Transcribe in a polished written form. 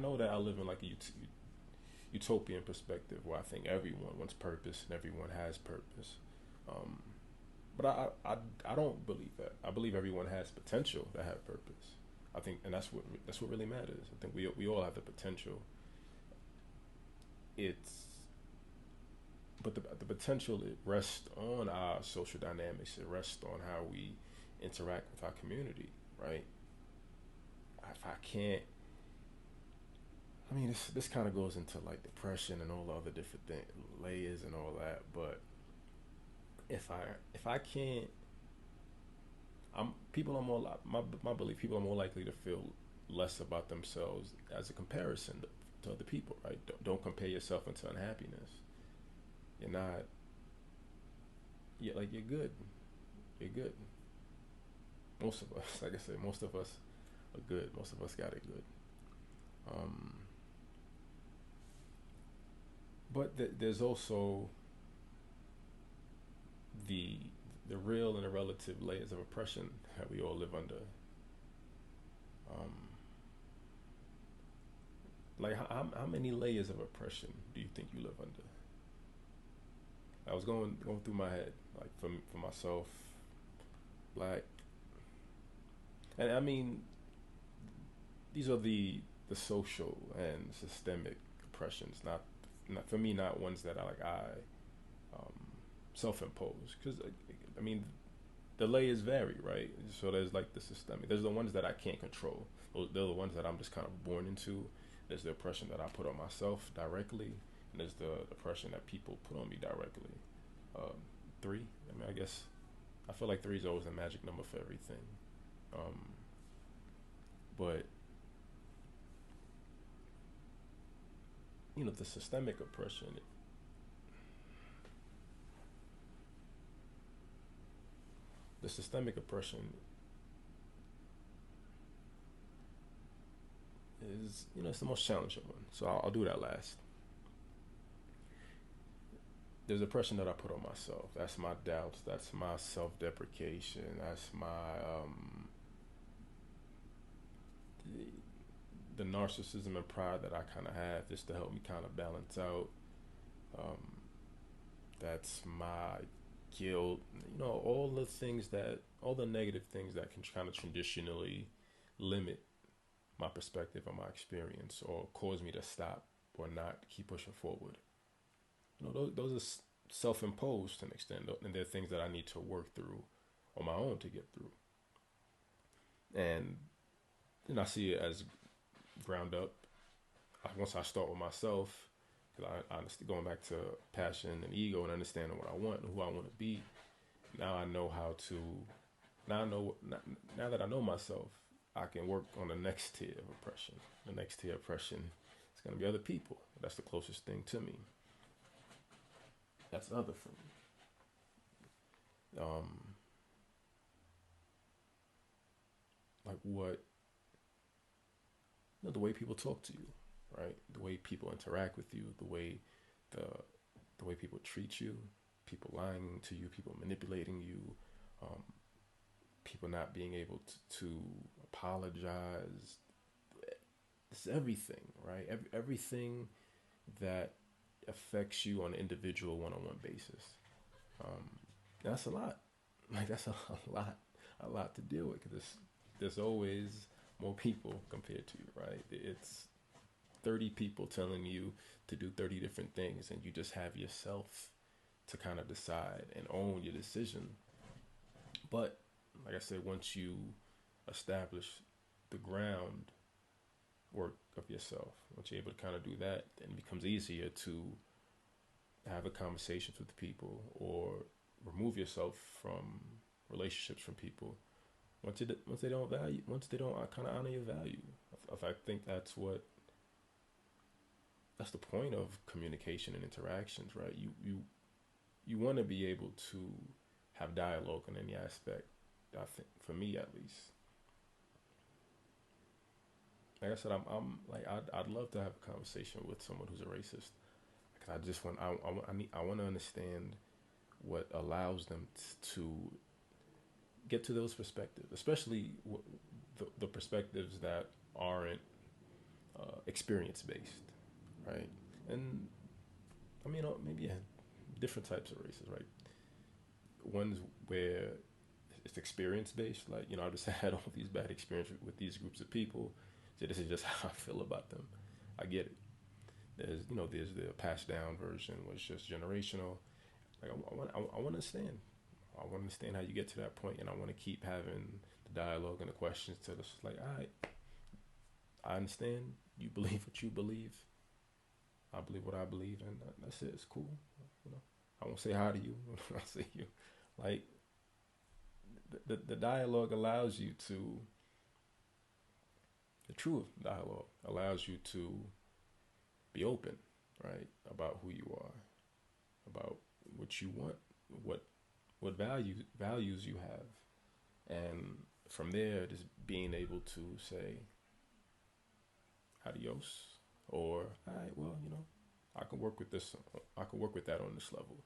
know that I live in like a utopian perspective where I think everyone wants purpose and everyone has purpose. Um, but I don't believe that. I believe everyone has potential to have purpose. I think, and that's what really matters. I think we all have the potential. It's but the potential, it rests on our social dynamics. It rests on how we interact with our community, right? If I can't, I mean, this kind of goes into like depression and all the other different layers and all that. But if I if I can't, people are more my belief. People are more likely to feel less about themselves as a comparison to other people, right? Don't compare yourself into unhappiness. You're not. You're like you're good. You're good. Most of us, like I said, most of us are good. Most of us got it good. Um, but there's also the the real and the relative layers of oppression that we all live under. Um, like how many layers of oppression do you think you live under? I was going through my head, like for myself, black, and I mean these are the social and systemic oppressions, not for me, not ones that I um, self-impose, because I mean the layers vary, right? So there's like the systemic. There's the ones that I can't control. They're the ones that I'm just kind of born into. There's the oppression that I put on myself directly, and there's the oppression that people put on me directly. Um, Three. I mean, I guess I feel like three is always the magic number for everything. Um, but the systemic oppression. The systemic oppression is it's the most challenging one. So I'll do that last. There's oppression that I put on myself. That's my doubts. That's my self-deprecation. That's my the narcissism and pride that I kind of have just to help me kind of balance out. Um, that's my guilt. All the things all the negative things that can kind of traditionally limit my perspective or my experience or cause me to stop or not keep pushing forward. Those are self-imposed to an extent, and they're things that I need to work through on my own to get through. And I see it as ground up. Once I start with myself, because I understand, going back to passion and ego and understanding what I want and who I want to be. Now I know how to. Now I know. Now that I know myself, I can work on the next tier of oppression. The next tier of oppression is going to be other people. That's the closest thing to me. That's the other for me. Like what the way people talk to you, right? The way people interact with you, the the way people treat you, people lying to you, people manipulating you, um, people not being able to apologize. It's everything, right? Everything that affects you on an individual one-on-one basis. Um, that's a lot. Like that's a lot to deal with because there's always more people compared to you, right? It's 30 people telling you to do 30 different things, and you just have yourself to kind of decide and own your decision. But like I said, once you establish the ground work of yourself, once you're able to kind of do that, then it becomes easier to have a conversations with people or remove yourself from relationships from people once they don't value, once they don't kind of honor your value. I think that's the point of communication and interactions, right? You want to be able to have dialogue in any aspect. I think for me at least, like I said, I'm like I'd love to have a conversation with someone who's a racist because I just want I want to understand what allows them to get to those perspectives, especially the perspectives that aren't experience based, right? And I mean, maybe yeah, different types of races, right? Ones where it's experience based, like I just had all these bad experiences with these groups of people, so this is just how I feel about them. I get it. There's the passed down version, which is just generational. Like I want to understand. I want to understand how you get to that point, and I want to keep having the dialogue and the questions to this. Like, all right, I understand. You believe what you believe. I believe what I believe, and that's it. It's cool. You know, I won't say hi to you when I see you. Like the dialogue allows you to. The true dialogue allows you to be open, right, about who you are, about what you want, what values you have, and from there, just being able to say adios, or all right, well, I can work with this. I can work with that on this level.